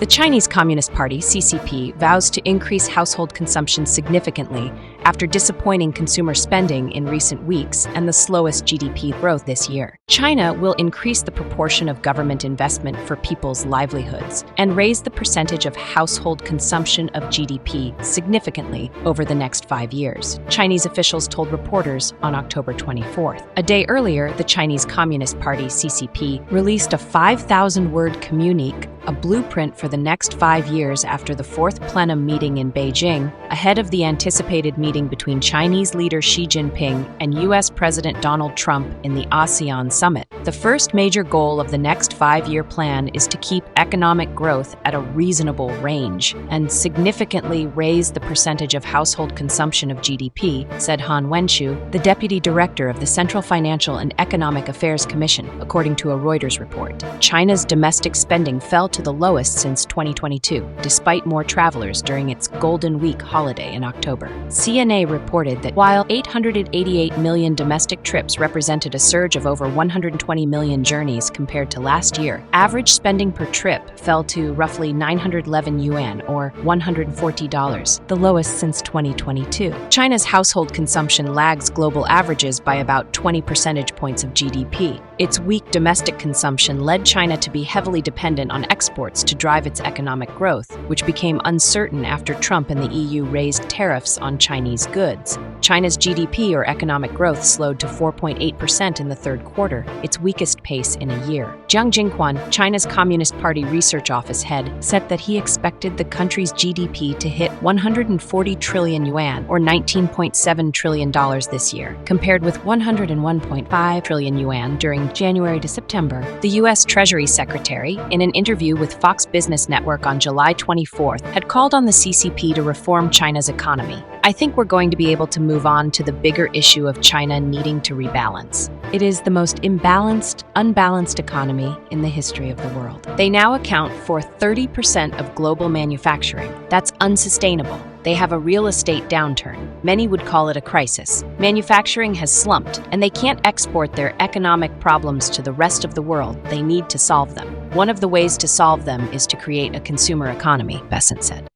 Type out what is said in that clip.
The Chinese Communist Party, CCP, vows to increase household consumption significantly after disappointing consumer spending in recent weeks and the slowest GDP growth this year. China will increase the proportion of government investment for people's livelihoods and raise the percentage of household consumption of GDP significantly over the next 5 years, Chinese officials told reporters on October 24th. A day earlier, the Chinese Communist Party, CCP, released a 5,000-word communique, a blueprint for the next 5 years after the fourth plenum meeting in Beijing, ahead of the anticipated meeting between Chinese leader Xi Jinping and U.S. President Donald Trump in the ASEAN summit. The first major goal of the next 5-year plan is to keep economic growth at a reasonable range and significantly raise the percentage of household consumption of GDP, said Han Wenshu, the deputy director of the Central Financial and Economic Affairs Commission, according to a Reuters report. China's domestic spending fell to the lowest since 2022, despite more travelers during its Golden Week holiday in October. CNA reported that while 888 million domestic trips represented a surge of over 120 million journeys compared to last year, average spending per trip fell to roughly 911 yuan, or $140, the lowest since 2022. China's household consumption lags global averages by about 20 percentage points of GDP. Its weak domestic consumption led China to be heavily dependent on exports to drive its economic growth, which became uncertain after Trump and the EU raised tariffs on Chinese goods. China's GDP, or economic growth, slowed to 4.8% in the third quarter, its weakest pace in a year. Jiang Jingquan, China's Communist Party research office head, said that he expected the country's GDP to hit 140 trillion yuan, or $19.7 trillion this year, compared with 101.5 trillion yuan during January to September. The U.S. Treasury Secretary, in an interview with Fox Business Network on July 24th, had called on the CCP to reform China's economy. I think we're going to be able to move on to the bigger issue of China needing to rebalance. It is the most imbalanced, unbalanced economy in the history of the world. They now account for 30% of global manufacturing. That's unsustainable. They have a real estate downturn. Many would call it a crisis. Manufacturing has slumped, and they can't export their economic problems to the rest of the world. They need to solve them. One of the ways to solve them is to create a consumer economy, Besant said.